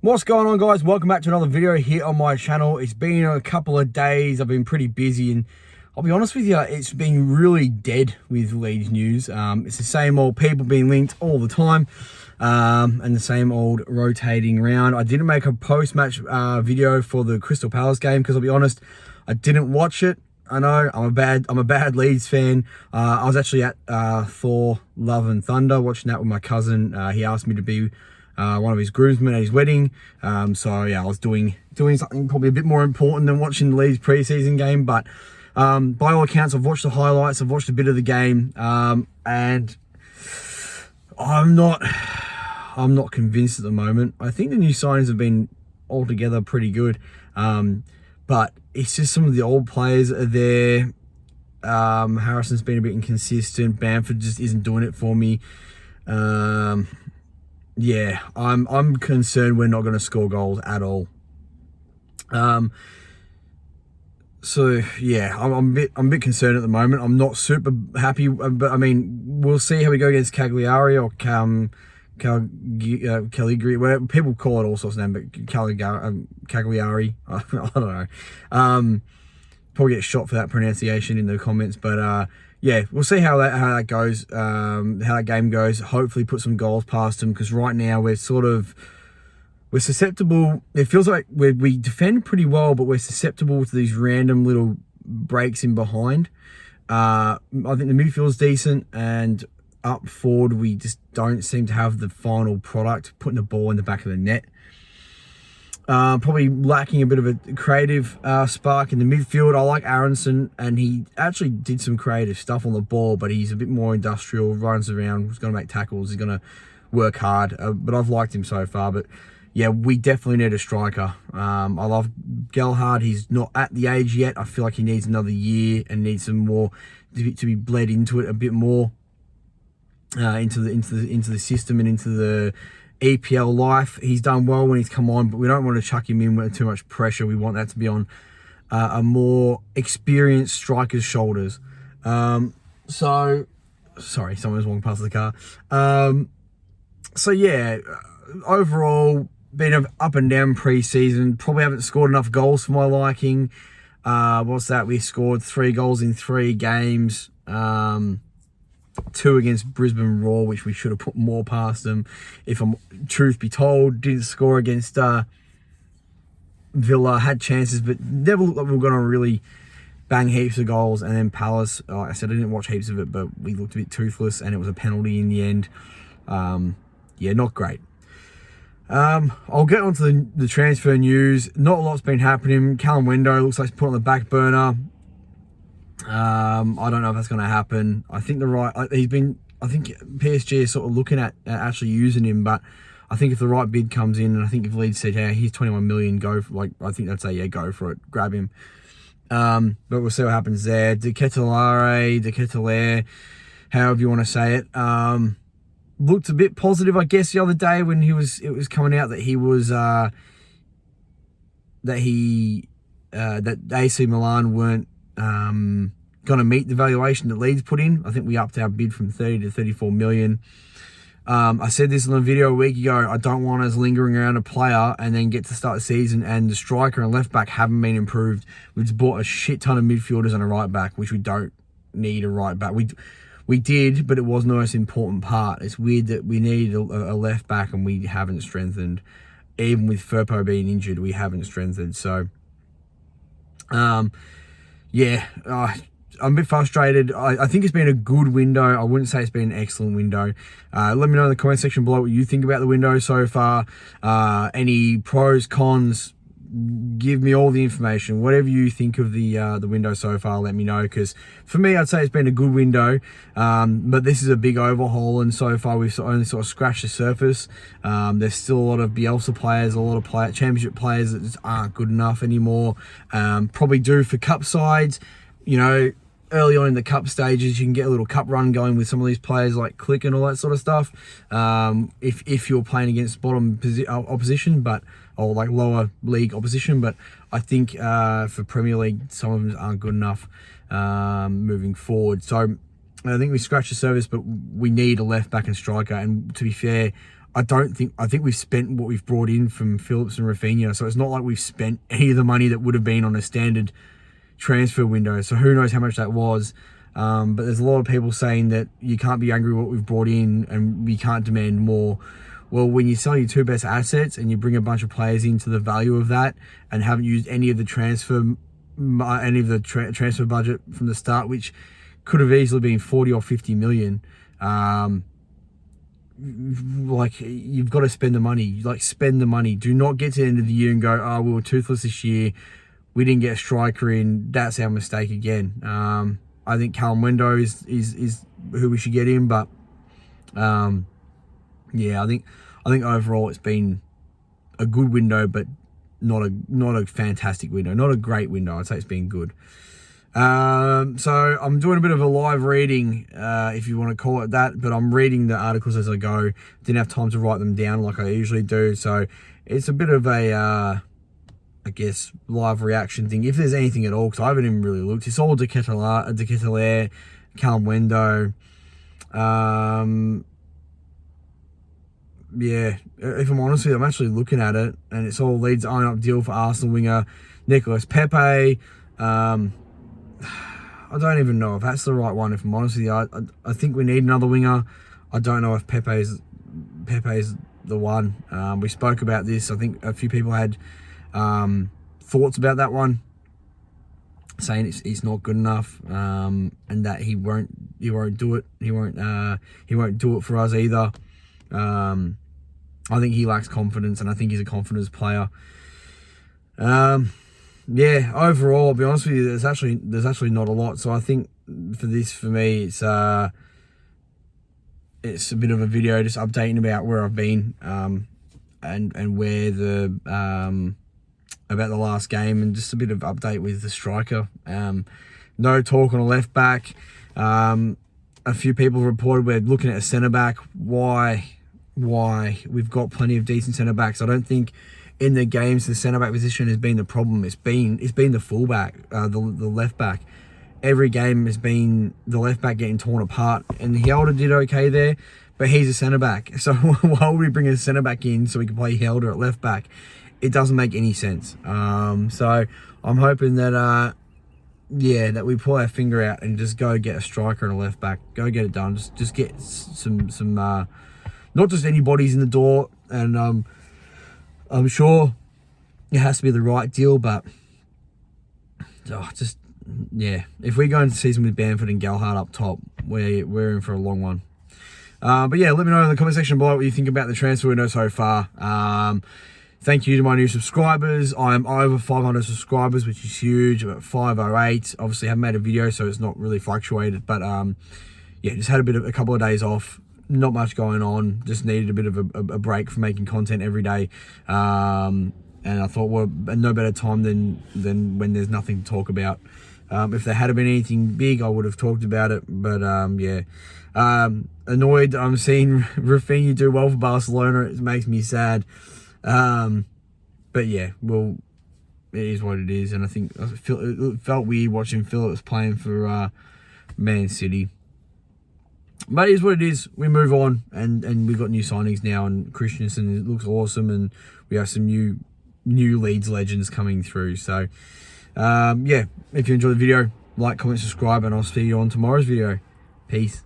What's going on, guys? Welcome back to another video here on my channel. It's been a couple of days. I've been pretty busy, and I'll be honest with you, it's been really dead with Leeds news. It's the same old people being linked all the time, and the same old rotating around. I didn't make a post-match video for the Crystal Palace game because I'll be honest, I didn't watch it. I know I'm a bad Leeds fan. I was actually at Thor Love and Thunder watching that with my cousin. He asked me to be one of his groomsmen at his wedding. So yeah, I was doing something probably a bit more important than watching the Leeds preseason game. But by all accounts, I've watched the highlights. I've watched a bit of the game, and I'm not convinced at the moment. I think the new signings have been altogether pretty good, but it's just some of the old players are there. Harrison's been a bit inconsistent. Bamford just isn't doing it for me. Yeah, I'm concerned we're not going to score goals at all. So yeah, I'm a bit concerned at the moment. I'm not super happy, but I mean, we'll see how we go against Cagliari or Caligari, whatever people call it, all sorts of names, but Cagliari. I don't know. Probably get shot for that pronunciation in the comments, but yeah, we'll see how that goes, how that game goes. Hopefully put some goals past them, because right now we're susceptible. It feels like we defend pretty well, but we're susceptible to these random little breaks in behind. I think the midfield's decent, and up forward we just don't seem to have the final product, putting the ball in the back of the net. Probably lacking a bit of a creative spark in the midfield. I like Aronson, and he actually did some creative stuff on the ball, but he's a bit more industrial, runs around, he's going to make tackles, he's going to work hard. But I've liked him so far. But yeah, we definitely need a striker. I love Gelhardt. He's not at the age yet. I feel like he needs another year and needs some more to be bled into it a bit more, into the system and into the EPL life. He's done well when he's come on, but we don't want to chuck him in with too much pressure. We want that to be on a more experienced striker's shoulders. So, sorry, someone's walking past the car. So yeah, overall, been an up and down pre-season. Probably haven't scored enough goals for my liking. What's that? We scored 3 goals in 3 games. 2 against Brisbane Roar, which we should have put more past them. If I'm truth be told, didn't score against Villa. Had chances, but never looked like we were going to really bang heaps of goals. And then Palace, like I said, I didn't watch heaps of it, but we looked a bit toothless, and it was a penalty in the end. Yeah, not great. I'll get onto the transfer news. Not a lot's been happening. Callum Window looks like he's put on the back burner. I don't know if that's going to happen. I think I think PSG is sort of looking at actually using him, but I think if the right bid comes in, and I think if Leeds said, yeah, here's 21 million, go for, I think they'd say, yeah, go for it, grab him. But we'll see what happens there. Ketelaere, however you want to say it, looked a bit positive, I guess, the other day when it was coming out that he was, that AC Milan weren't going to meet the valuation that Leeds put in. I think we upped our bid from 30 to 34 million. I said this in a video a week ago. I don't want us lingering around a player and then get to start the season and the striker and left back haven't been improved. We've just bought a shit ton of midfielders and a right back, which we don't need a right back. We did, but it wasn't the most important part. It's weird that we needed a left back and we haven't strengthened. Even with Firpo being injured, we haven't strengthened. So, yeah, I'm a bit frustrated. I think it's been a good window. I wouldn't say it's been an excellent window. Let me know in the comment section below what you think about the window so far. Any pros, cons, give me all the information. Whatever you think of the window so far, let me know. Because for me, I'd say it's been a good window. But this is a big overhaul, and so far we've only sort of scratched the surface. There's still a lot of Bielsa players, a lot of championship players that just aren't good enough anymore. Probably due for cup sides. You know, early on in the cup stages, you can get a little cup run going with some of these players like Click and all that sort of stuff. If you're playing against bottom opposition, or like lower league opposition, but I think for Premier League, some of them aren't good enough moving forward. So I think we scratched the surface, but we need a left back and striker. And to be fair, I think we've spent what we've brought in from Phillips and Rafinha, so it's not like we've spent any of the money that would have been on a standard transfer window. So who knows how much that was. But there's a lot of people saying that you can't be angry with what we've brought in and we can't demand more. Well, when you sell your two best assets and you bring a bunch of players into the value of that and haven't used any of the transfer budget from the start, which could have easily been 40 or 50 million, like, you've got to spend the money. Like, spend the money. Do not get to the end of the year and go, oh, we were toothless this year, we didn't get a striker in, that's our mistake again. I think Callum Window is who we should get in, but yeah, I think overall it's been a good window, but not a fantastic window, not a great window. I'd say it's been good. So I'm doing a bit of a live reading, if you want to call it that, but I'm reading the articles as I go. Didn't have time to write them down like I usually do, so it's a bit of a I guess live reaction thing, if there's anything at all, because I haven't even really looked. It's all Ketelaere, Callum Window. Yeah, if I'm honest with you, I'm actually looking at it, and it's all Leeds own-up deal for Arsenal winger Nicolas Pepe. I don't even know if that's the right one, if I'm honest with you. I think we need another winger. I don't know if Pepe's the one. We spoke about this. I think a few people had thoughts about that one, saying it's not good enough, and that he won't do it. He won't do it for us either. I think he lacks confidence, and I think he's a confidence player. Yeah, overall, I'll be honest with you, there's actually not a lot. So I think for me, it's a bit of a video just updating about where I've been, and where about the last game, and just a bit of update with the striker. No talk on a left back. A few people reported we're looking at a centre back. Why? We've got plenty of decent centre backs. I don't think in the games the centre back position has been the problem. It's been the fullback, the left back. Every game has been the left back getting torn apart, and Helder did okay there, but he's a centre back. So why would we bring a centre back in so we can play Helder at left back? It doesn't make any sense. So I'm hoping that that we pull our finger out and just go get a striker and a left back. Go get it done. Just get some not just any bodies in the door, and I'm sure it has to be the right deal, but if we go into the season with Bamford and Gelhardt up top, we're in for a long one. But yeah, let me know in the comment section below what you think about the transfer window so far. Thank you to my new subscribers. I'm over 500 subscribers, which is huge, about 508. Obviously, I haven't made a video, so it's not really fluctuated. But yeah, just had a couple of days off. Not much going on. Just needed a bit of a break from making content every day. And I thought, well, no better time than when there's nothing to talk about. If there had been anything big, I would have talked about it. But yeah, annoyed I'm seeing Rafinha do well for Barcelona. It makes me sad. But yeah, well, it is what it is. And I think it felt weird watching Phillips playing for Man City. But it is what it is. We move on, and we've got new signings now, and Christensen looks awesome, and we have some new Leeds legends coming through. So yeah, if you enjoyed the video, like, comment, subscribe, and I'll see you on tomorrow's video. Peace.